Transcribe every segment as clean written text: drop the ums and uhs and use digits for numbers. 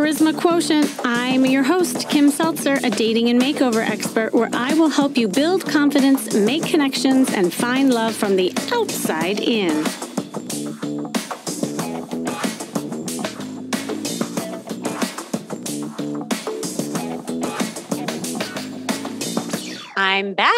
Charisma Quotient. I'm your host, Kim Seltzer, a dating and makeover expert, where I will help you build confidence, make connections, and find love from the outside in. I'm back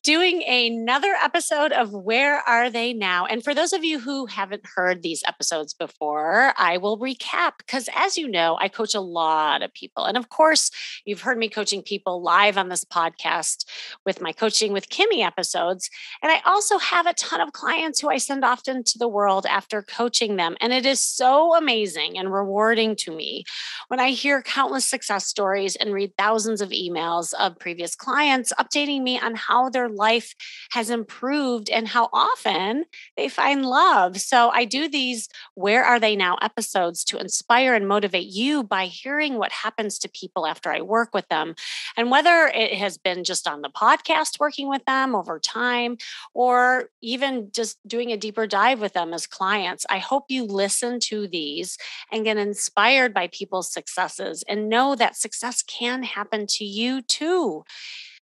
doing another episode of Where Are They Now? And for those of you who haven't heard these episodes before, I will recap because, as you know, I coach a lot of people. And of course, you've heard me coaching people live on this podcast with my Coaching with Kimmy episodes. And I also have a ton of clients who I send off into the world after coaching them. And it is so amazing and rewarding to me when I hear countless success stories and read thousands of emails of previous clients updating me on how their life has improved and how often they find love. So I do these Where Are They Now episodes to inspire and motivate you by hearing what happens to people after I work with them. And whether it has been just on the podcast working with them over time, or even just doing a deeper dive with them as clients, I hope you listen to these and get inspired by people's successes and know that success can happen to you too.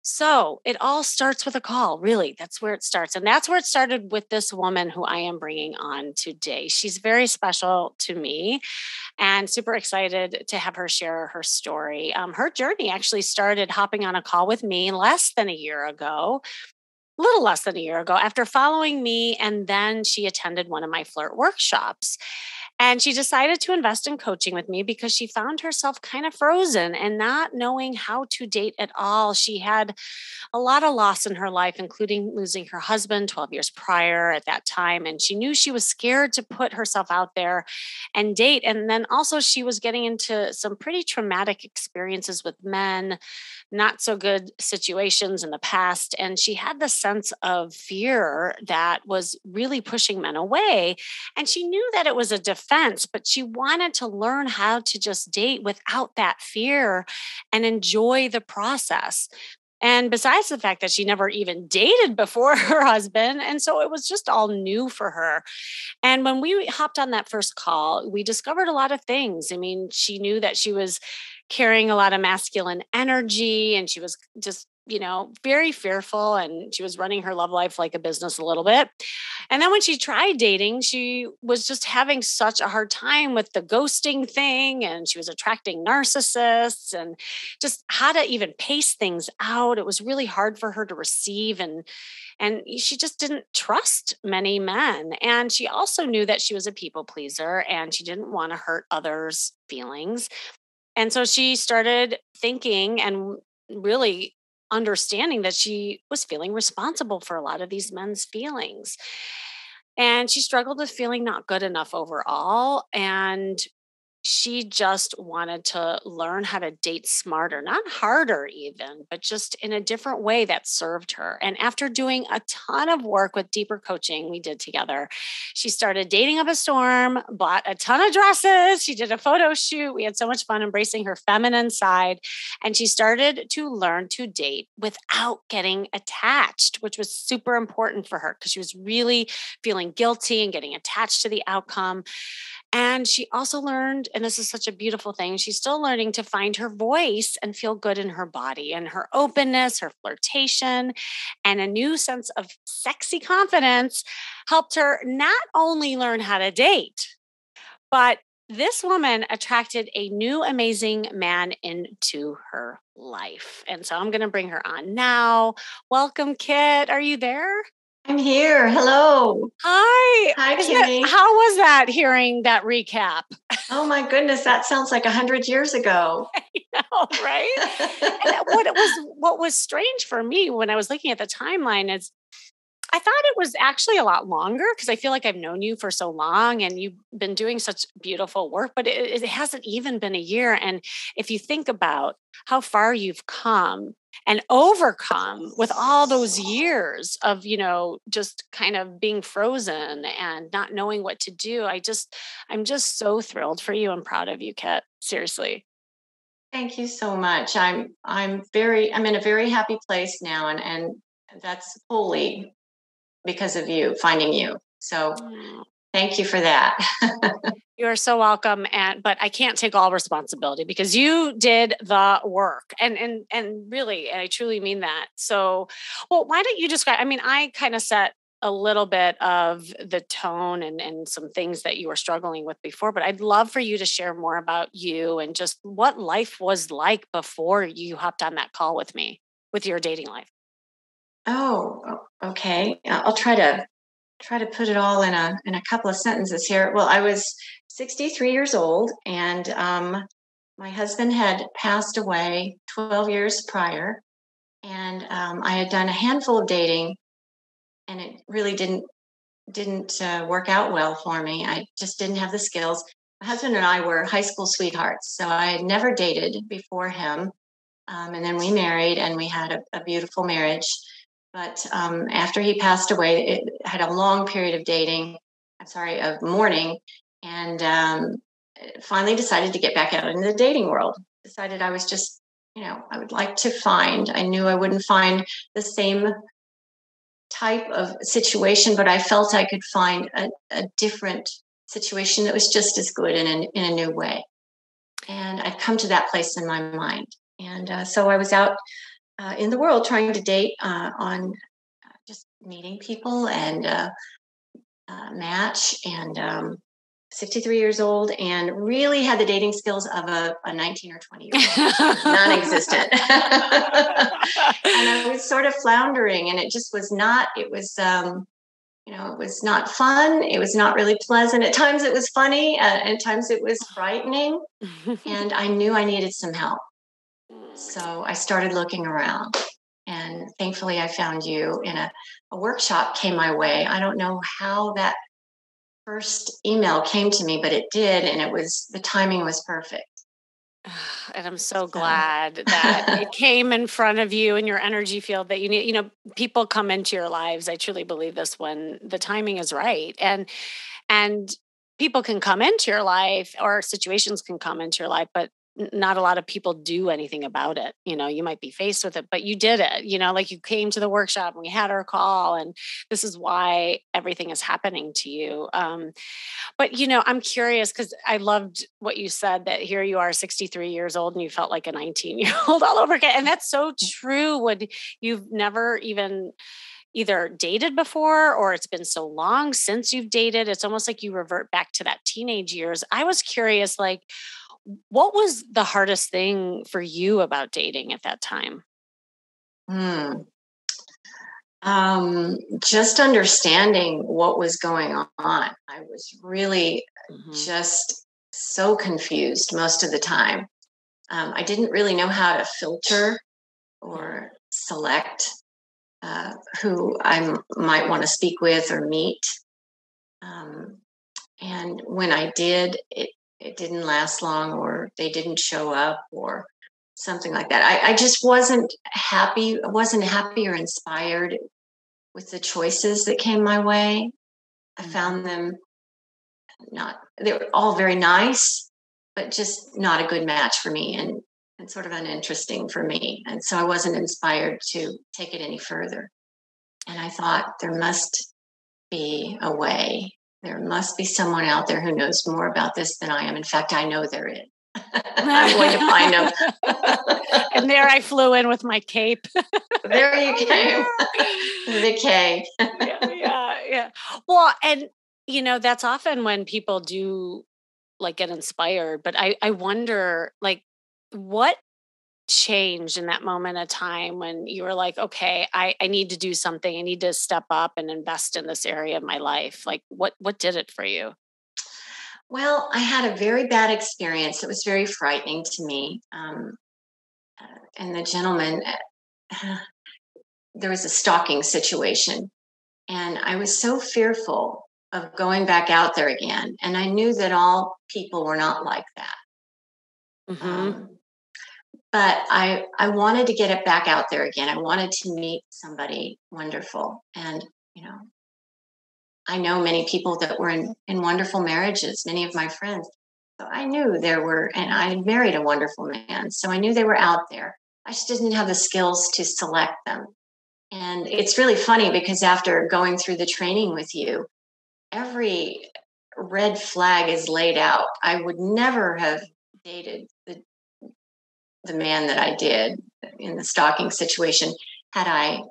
So it all starts with a call, really. That's where it starts. And that's where it started with this woman who I am bringing on today. She's very special to me and super excited to have her share her story. Her journey actually started hopping on a call with me less than a year ago. A little less than a year ago, after following me, and then she attended one of my flirt workshops. And she decided to invest in coaching with me because she found herself kind of frozen and not knowing how to date at all. She had a lot of loss in her life, including losing her husband 12 years prior at that time. And she knew she was scared to put herself out there and date. And then also, she was getting into some pretty traumatic experiences with men, not so good situations in the past. And she had this sense of fear that was really pushing men away. And she knew that it was a defense, but she wanted to learn how to just date without that fear and enjoy the process. And besides the fact that she never even dated before her husband. And so it was just all new for her. And when we hopped on that first call, we discovered a lot of things. I mean, she knew that she was carrying a lot of masculine energy and she was just, very fearful, and she was running her love life like a business a little bit. And then when she tried dating, she was just having such a hard time with the ghosting thing, and she was attracting narcissists and just how to even pace things out. It was really hard for her to receive, and she just didn't trust many men. And she also knew that she was a people pleaser and she didn't want to hurt others' feelings. And so she started thinking and really understanding that she was feeling responsible for a lot of these men's feelings. And she struggled with feeling not good enough overall. And she just wanted to learn how to date smarter, not harder even, but just in a different way that served her. And after doing a ton of work with deeper coaching we did together, she started dating up a storm, bought a ton of dresses. She did a photo shoot. We had so much fun embracing her feminine side. And she started to learn to date without getting attached, which was super important for her because she was really feeling guilty and getting attached to the outcome. And she also learned, and this is such a beautiful thing, she's still learning to find her voice and feel good in her body, and her openness, her flirtation, and a new sense of sexy confidence helped her not only learn how to date, but this woman attracted a new amazing man into her life. And so I'm going to bring her on now. Welcome, Kit. Are you there? I'm here. Hello. Hi. Hi, Kimmy. How was that, hearing that recap? Oh my goodness, that sounds like 100 years ago. I know, right? And what was strange for me when I was looking at the timeline is I thought it was actually a lot longer because I feel like I've known you for so long and you've been doing such beautiful work, but it hasn't even been a year. And if you think about how far you've come and overcome with all those years of, just kind of being frozen and not knowing what to do, I'm just so thrilled for you and proud of you, Kit. Seriously. Thank you so much. I'm in a very happy place now, and that's wholly because of you, finding you. So Thank you for that. You are so welcome. But I can't take all responsibility because you did the work, and really, and I truly mean that. So, well, why don't you describe? I mean, I kind of set a little bit of the tone and some things that you were struggling with before, but I'd love for you to share more about you and just what life was like before you hopped on that call with me with your dating life. Okay. I'll try to put it all in a couple of sentences here. Well, I was 63 years old, and my husband had passed away 12 years prior, and I had done a handful of dating, and it really didn't work out well for me. I just didn't have the skills. My husband and I were high school sweethearts, so I had never dated before him. And then we married, and we had a beautiful marriage. But after he passed away, it had a long period of dating. I'm sorry, of mourning, and finally decided to get back out into the dating world. Decided I was just, I would like to find. I knew I wouldn't find the same type of situation, but I felt I could find a different situation that was just as good in a new way. And I'd come to that place in my mind. And so I was out in the world trying to date on just meeting people and match, and 63 years old, and really had the dating skills of a 19 or 20-year-old, non-existent. And I was sort of floundering, and it just was not, it was, it was not fun. It was not really pleasant. At times it was funny, and at times it was frightening. And I knew I needed some help. So I started looking around, and thankfully I found you, in a workshop came my way. I don't know how that first email came to me, but it did. And the timing was perfect. And I'm so glad that it came in front of you and your energy field that you need. People come into your lives. I truly believe this when the timing is right. And people can come into your life, or situations can come into your life, but not a lot of people do anything about it. You might be faced with it, but you did it. Like you came to the workshop and we had our call, and this is why everything is happening to you. But I'm curious because I loved what you said, that here you are 63 years old and you felt like a 19-year-old all over again. And that's so true. When you've never even either dated before, or it's been so long since you've dated, it's almost like you revert back to that teenage years. I was curious, like, what was the hardest thing for you about dating at that time? Hmm. Just understanding what was going on. I was really just so confused most of the time. I didn't really know how to filter or select who I might want to speak with or meet. And when I did, it didn't last long, or they didn't show up, or something like that. I just wasn't happy. I wasn't happy or inspired with the choices that came my way. I found them they were all very nice, but just not a good match for me, and sort of uninteresting for me. And so I wasn't inspired to take it any further. And I thought, there must be a way. There must be someone out there who knows more about this than I am. In fact, I know there is. I'm going to find them. And there I flew in with my cape. There you came. The cape. Yeah. Well, and that's often when people do like get inspired, but I wonder, like, what changed in that moment of time when you were like, okay, I need to do something. I need to step up and invest in this area of my life. Like, what did it for you? Well, I had a very bad experience. It was very frightening to me. And the gentleman, there was a stalking situation, and I was so fearful of going back out there again. And I knew that all people were not like that. But I wanted to get it back out there again. I wanted to meet somebody wonderful. And, I know many people that were in wonderful marriages, many of my friends. So I knew there were, and I married a wonderful man. So I knew they were out there. I just didn't have the skills to select them. And it's really funny because after going through the training with you, every red flag is laid out. I would never have dated the man that I did in the stalking situation had I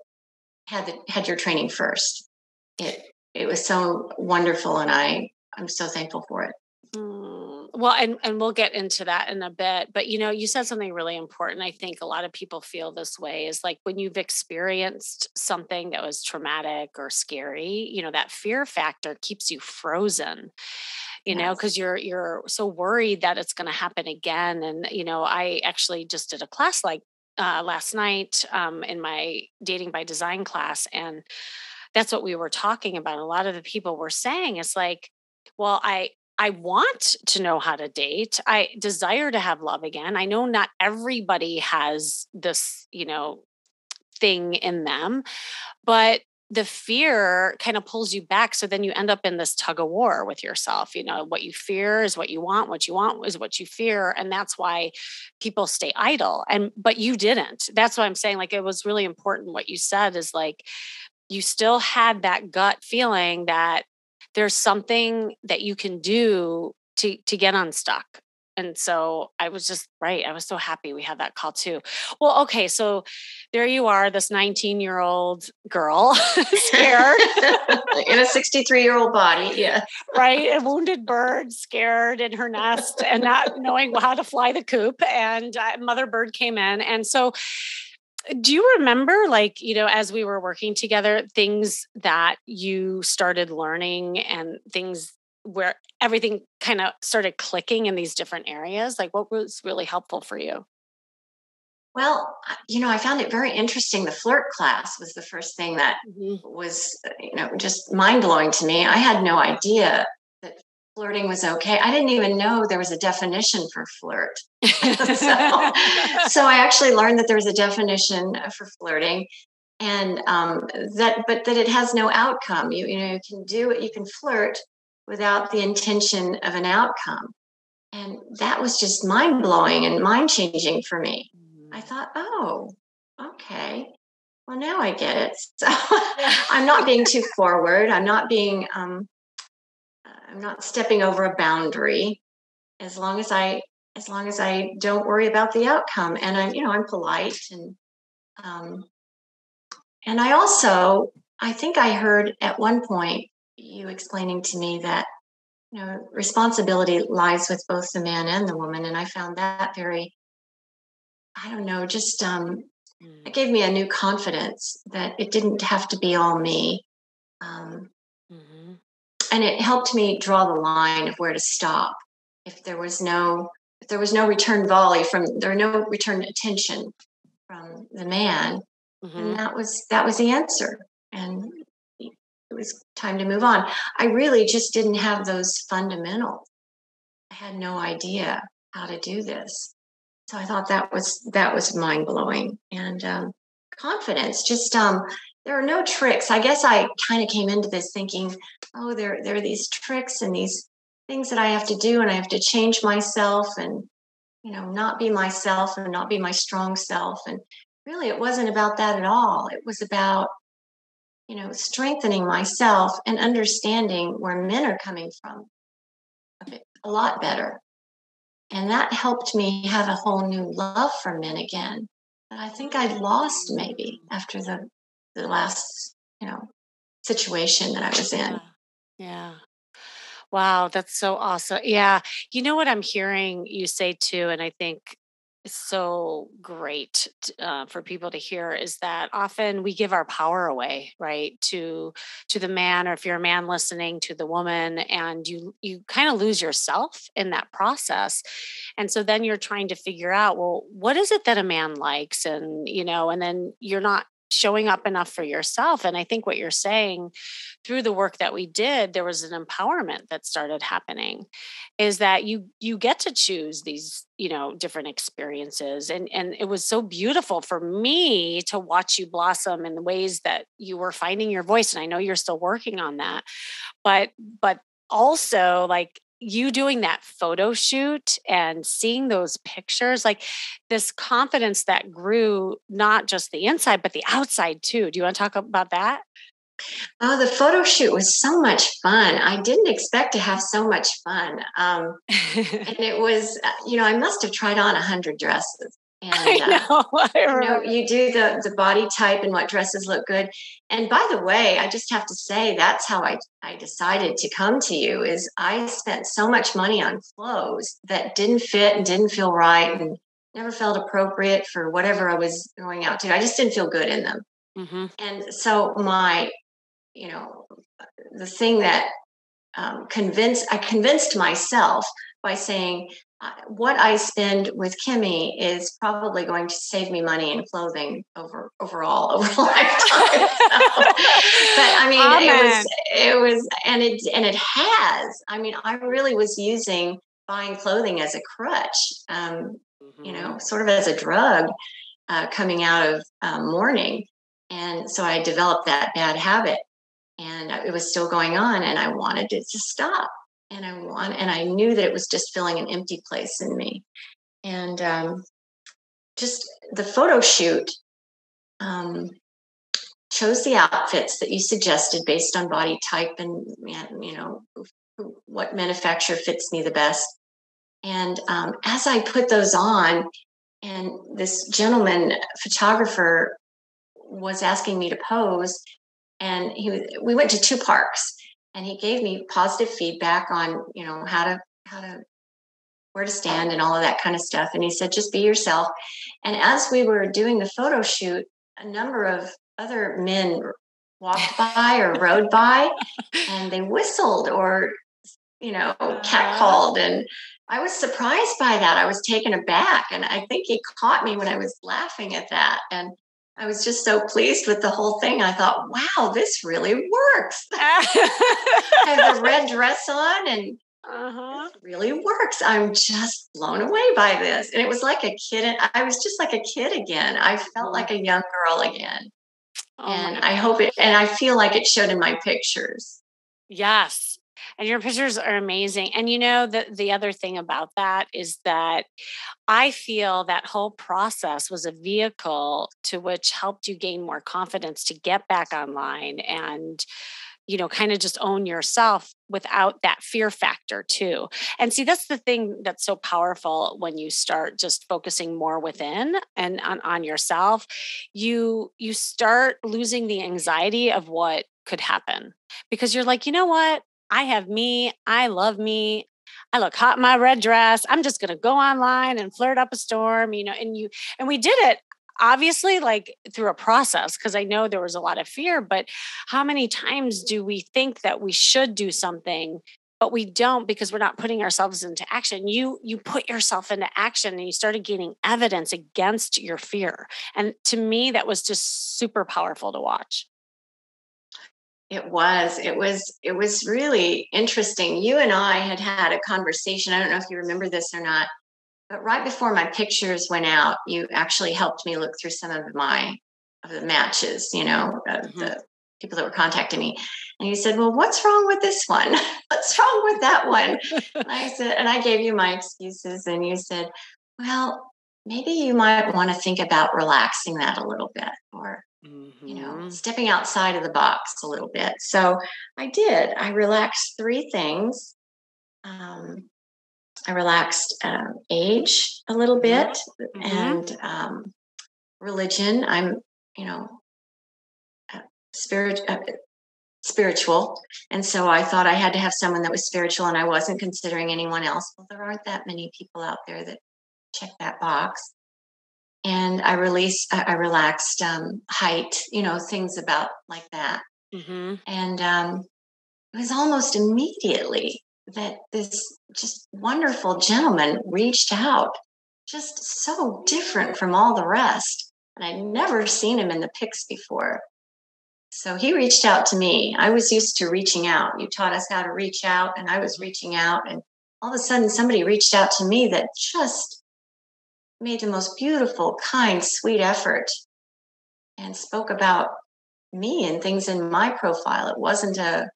had your training first. It was so wonderful, and I'm so thankful for it. Well, and we'll get into that in a bit, but you said something really important. I think a lot of people feel this way is like when you've experienced something that was traumatic or scary, that fear factor keeps you frozen, Yes. because you're so worried that it's going to happen again. And I actually just did a class like last night in my dating by design class, and that's what we were talking about. A lot of the people were saying it's like, well, I want to know how to date. I desire to have love again. I know not everybody has this, thing in them, but the fear kind of pulls you back. So then you end up in this tug of war with yourself. What you fear is what you want is what you fear. And that's why people stay idle. But you didn't. That's what I'm saying. Like, it was really important what you said is like, you still had that gut feeling that there's something that you can do to get unstuck. And so I was just right. I was so happy we had that call too. Well, okay, so there you are, this 19-year-old girl, scared, in a 63-year-old body. Yeah. right? A wounded bird, scared in her nest and not knowing how to fly the coop. And mother bird came in. And so do you remember, like, as we were working together, things that you started learning and things where everything kind of started clicking in these different areas? Like, what was really helpful for you? Well, I found it very interesting. The flirt class was the first thing that Mhm. was, just mind blowing to me. I had no idea that flirting was okay. I didn't even know there was a definition for flirt. So I actually learned that there's a definition for flirting, and but that it has no outcome. You can do it. You can flirt without the intention of an outcome, and that was just mind blowing and mind changing for me. I Mm. thought, oh, okay. Well, now I get it. So Yeah. I'm not being too forward. I'm not stepping over a boundary as long as I don't worry about the outcome. And I'm polite, um, and I think I heard at one point you explaining to me that responsibility lies with both the man and the woman, and I found that very, I don't know, just it Mm. gave me a new confidence that it didn't have to be all me. Um, Mhm. and it helped me draw the line of where to stop. If there was no if there was no return volley from there, no return attention from the man, then Mhm. that was the answer, and it was time to move on. I really just didn't have those fundamentals. I had no idea how to do this. So I thought that was mind blowing, and confidence. Just there are no tricks. I guess I kind of came into this thinking, oh, there are these tricks and these things that I have to do, and I have to change myself, and not be myself and not be my strong self. And really, it wasn't about that at all. It was about strengthening myself and understanding where men are coming from a lot better. And that helped me have a whole new love for men again that I think I'd lost maybe after the last, situation that I was in. Yeah. Yeah. Wow, that's so awesome. Yeah. You know what I'm hearing you say too, and I think is so great for people to hear is that often we give our power away, right, to the man, or if you're a man listening, to the woman, and you kind of lose yourself in that process. And so then you're trying to figure out, well, what is it that a man likes, and then you're not showing up enough for yourself. And I think what you're saying through the work that we did, there was an empowerment that started happening, is that you get to choose these different experiences. And it was so beautiful for me to watch you blossom in the ways that you were finding your voice, and I know you're still working on that. But also, like, you doing that photo shoot and seeing those pictures, like, this confidence that grew not just the inside but the outside too. Do you want to talk about that? Oh, the photo shoot was so much fun. I didn't expect to have so much fun. And it was, I must have tried on 100 dresses. And, I know. I remember. you do the body type and what dresses look good. And by the way, I just have to say that's how I decided to come to you is I spent so much money on clothes that didn't fit and didn't feel right and never felt appropriate for whatever I was going out to. I just didn't feel good in them. Mm-hmm. And so you know, the thing that I convinced myself by saying what I spend with Kimmy is probably going to save me money in clothing overall over a lifetime. But I mean, Amen. it was, and it has. I mean, I really was using buying clothing as a crutch, Mm-hmm. sort of as a drug coming out of mourning, and so I developed that bad habit and it was still going on and I wanted it to stop and I knew that it was just filling an empty place in me and just the photo shoot um, chose the outfits that you suggested based on body type and what manufacturer fits me the best and as I put those on and this gentleman photographer was asking me to pose and we went to two parks and he gave me positive feedback on how to where to stand and all of that kind of stuff and he said just be yourself and as we were doing the photo shoot a number of other men walked by or rode by and they whistled or catcalled and I was surprised by that. I was taken aback and I think he caught me when I was laughing at that and I was just so pleased with the whole thing. I thought, wow, this really works. I have the red dress on and it really works. I'm just blown away by this. And it was like a kid. I was just like a kid again. I felt like a young girl again. Oh And my I hope it, and I feel like it showed in my pictures. Yes. And your pictures are amazing. And the other thing about that is that I feel that whole process was a vehicle to which helped you gain more confidence to get back online and kind of just own yourself without that fear factor too. And see, that's the thing that's so powerful when you start just focusing more within and on yourself. You start losing the anxiety of what could happen because you're like, you know what? I have me. I love me. I look hot in my red dress. I'm just going to go online and flirt up a storm, and we did it obviously like through a process because I know there was a lot of fear, but how many times do we think that we should do something but we don't because we're not putting ourselves into action? You put yourself into action and you started gaining evidence against your fear. And to me that was just super powerful to watch. It was really interesting. You and I had a conversation. I don't know if you remember this or not, but right before my pictures went out, you actually helped me look through some of the matches, Mhm. the people that were contacting me. And you said, "Well, what's wrong with this one? What's wrong with that one?" And I said, and I gave you my excuses, and you said, "Well, maybe you might want to think about relaxing that a little bit, or Mhm. stepping outside of the box a little bit." So I did. I relaxed three things. Um, I relaxed age a little Mhm. bit Mhm. and religion. I'm, you know, uh, spirit, spiritual. And so I thought I had to have someone that was spiritual and I wasn't considering anyone else. Well, there aren't that many people out there that check that box. And I relaxed height, things about like that. Mhm. And it was almost immediately that this just wonderful gentleman reached out, just so different from all the rest. And I'd never seen him in the pics before. So he reached out to me. I was used to reaching out. You taught us how to reach out, and I was Mhm. reaching out. And all of a sudden, somebody reached out to me that just made the most beautiful, kind, sweet effort and spoke about me and things in my profile. It wasn't a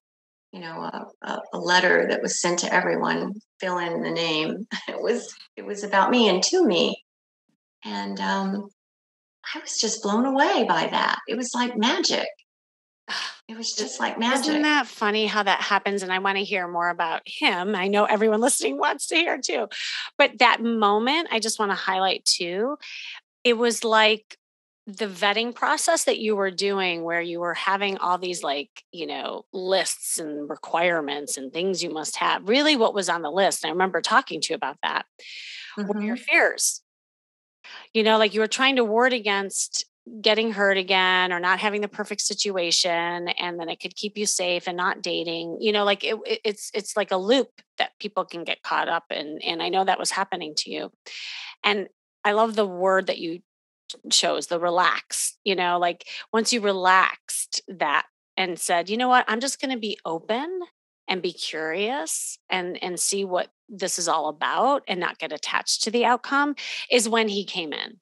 letter that was sent to everyone, fill in the name. It was about me and to me. And I was just blown away by that. It was like magic. It was just like Isn't magic. that funny how that happens? And I want to hear more about him. I know everyone listening wants to hear too. But that moment, I just want to highlight too, it was like the vetting process that you were doing where you were having all these lists and requirements and things you must have. Really what was on the list, I remember talking to you about that, were your Hmm. fears. Like you were trying to ward against getting hurt again or not having the perfect situation, and then it could keep you safe and not dating. Like it's like a loop that people can get caught up in, and I know that was happening to you. And I love the word that you chose, the relax. Like once you relaxed that and said, you know what, I'm just going to be open and be curious and see what this is all about and not get attached to the outcome, is when he came in.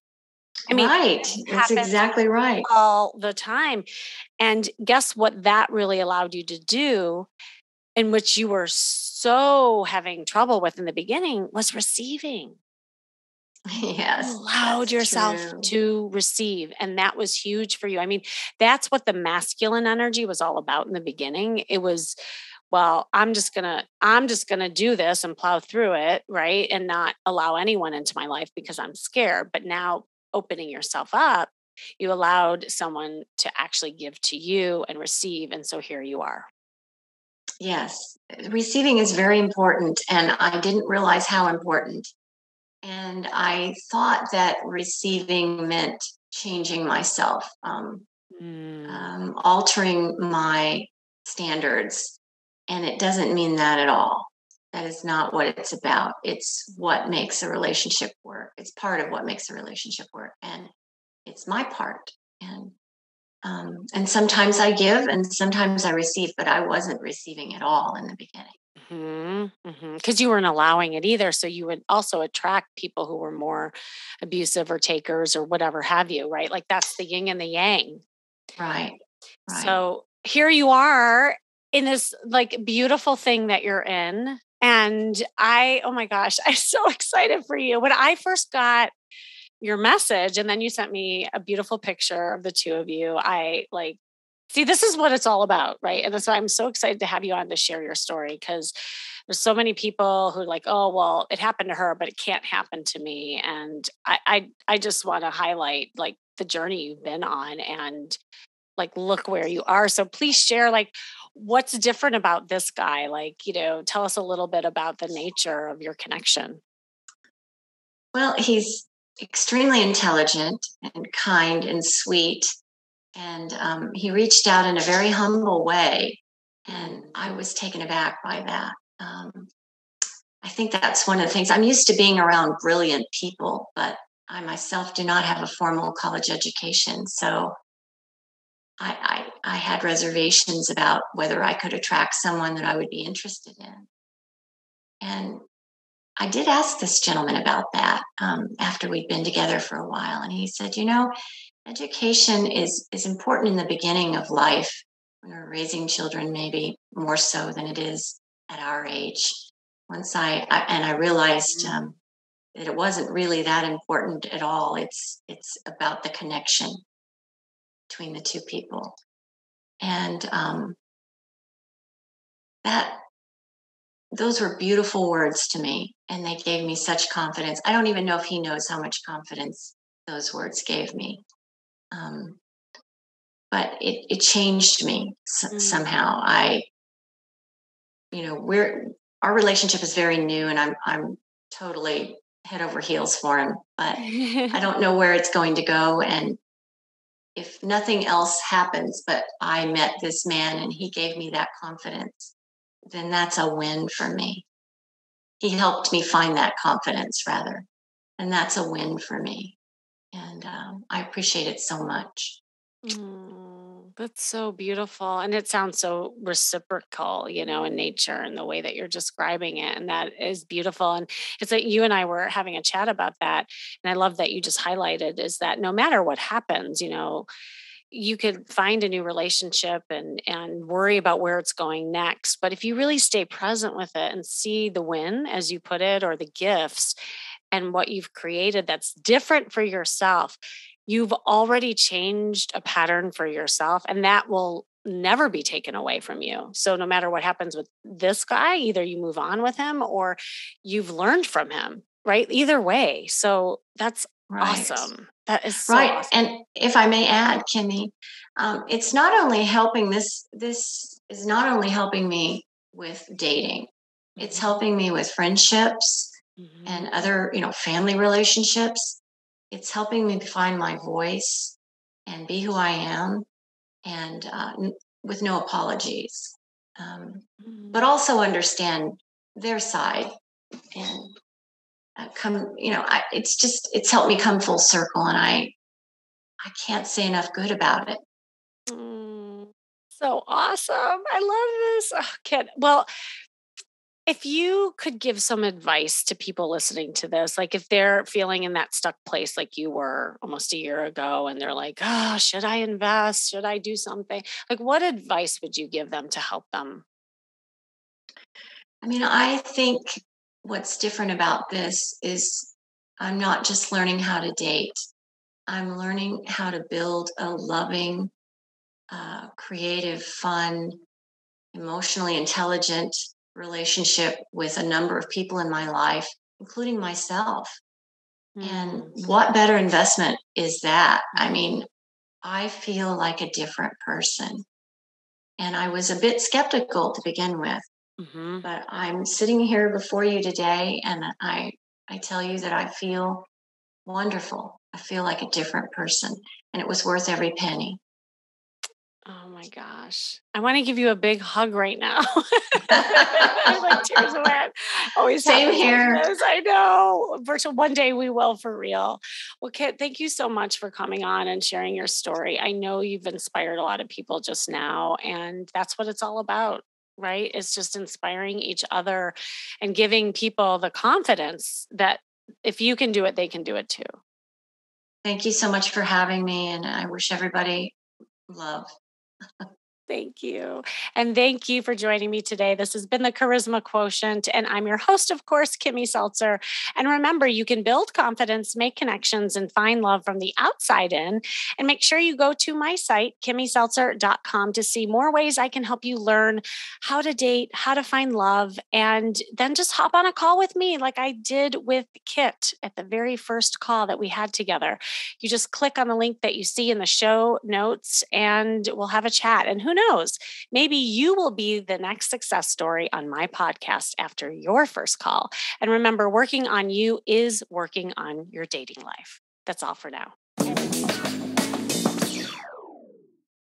I mean, Right. it That's happens exactly right. all the time. And guess what that really allowed you to do, in which you were so having trouble with in the beginning, was receiving. You Yes, allowed that's yourself true. to receive. And that was huge for you. I mean, that's what the masculine energy was all about in the beginning. It was, well, I'm just gonna do this and plow through it, right? And not allow anyone into my life because I'm scared. But now opening yourself up, you allowed someone to actually give to you and receive. And so here you are. Yes, receiving is very important, and I didn't realize how important. And I thought that receiving meant changing myself, Mm, altering my standards. And it doesn't mean that at all. That is not what it's about. It's what makes a relationship work. It's part of what makes a relationship work. And it's my part. And sometimes I give and sometimes I receive, but I wasn't receiving at all in the beginning. Because you weren't allowing it either. So you would also attract people who were more abusive or takers or whatever have you, right? Like that's the yin and the yang. Right, right. So here you are in this like beautiful thing that you're in. And oh my gosh, I'm so excited for you. When I first got your message and then you sent me a beautiful picture of the two of you, I like, see, this is what it's all about, right? And that's why I'm so excited to have you on to share your story, because there's so many people who are like, oh, well, it happened to her, but it can't happen to me. And I just want to highlight like the journey you've been on and like look where you are. So please share like what's different about this guy. Like, tell us a little bit about the nature of your connection. Well, he's extremely intelligent and kind and sweet. And he reached out in a very humble way. And I Mhm. was taken aback by that. Um, I think that's one of the things. I'm used to being around brilliant people, but I myself do not have a formal college education. So I had reservations about whether I could attract someone that I would be interested in. And I did ask this gentleman about that after we'd been together for a while. And he said, education is important in the beginning of life when we're raising children, maybe more so than it is at our age. Once I realized Mhm. that it wasn't really that important at all. It's about the connection between the two people, and that those were beautiful words to me, and they gave me such confidence. I don't even know if he knows how much confidence those words gave me. Um, but it changed me somehow. Mhm. We're our relationship is very new, and I'm totally head over heels for him, but I don't know where it's going to go. And if nothing else happens, but I met this man and he gave me that confidence, then that's a win for me. He helped me find that confidence, rather, and that's a win for me. And I appreciate it so much. That's so beautiful. And it sounds so reciprocal, in nature and the way that you're describing it. And that is beautiful. And it's like you and I were having a chat about that. And I love that you just highlighted is that no matter what happens, you could find a new relationship and worry about where it's going next. But if you really stay present with it and see the win, as you put it, or the gifts and what you've created that's different for yourself, you've already changed a pattern for yourself. And that will never be taken away from you. So no matter what happens with this guy, either you move on with him or you've learned from him, right? Either way. So that's Right. awesome. That is so Right. awesome. And if I may add, Kimmy, it's not only helping this is not only helping me with dating, it's helping me with friendships and other, family relationships. It's helping me find my voice and be who I am and with no apologies. But also understand their side and it's helped me come full circle, and I can't say enough good about it. So awesome. I love this. Oh, Kit. Well, if you could give some advice to people listening to this, like if they're feeling in that stuck place like you were almost a year ago and they're like, oh, should I invest? Should I do something? Like, what advice would you give them to help them? I mean, I think what's different about this is I'm not just learning how to date, I'm learning how to build a loving, creative, fun, emotionally intelligent relationship with a number of people in my life, including myself. And what better investment is that? I mean, I feel like a different person. And I was a bit skeptical to begin with, but I'm sitting here before you today and I tell you that I feel wonderful. I feel like a different person, and it was worth every penny. Oh my gosh. I want to give you a big hug right now. I'm like tears of wet. Always Same happens like here. this. I know. Virtual one day we will for real. Well, Kit, thank you so much for coming on and sharing your story. I know you've inspired a lot of people just now, and that's what it's all about, right? It's just inspiring each other and giving people the confidence that if you can do it, they can do it too. Thank you so much for having me, and I wish everybody love. Thank you. And thank you for joining me today. This has been the Charisma Quotient, and I'm your host, of course, Kimmy Seltzer. And remember, you can build confidence, make connections, and find love from the outside in. And make sure you go to my site, kimmyseltzer.com, to see more ways I can help you learn how to date, how to find love, and then just hop on a call with me like I did with Kit at the very first call that we had together. You just click on the link that you see in the show notes and we'll have a chat. And who knows, maybe you will be the next success story on my podcast after your first call. And remember, working on you is working on your dating life. That's all for now.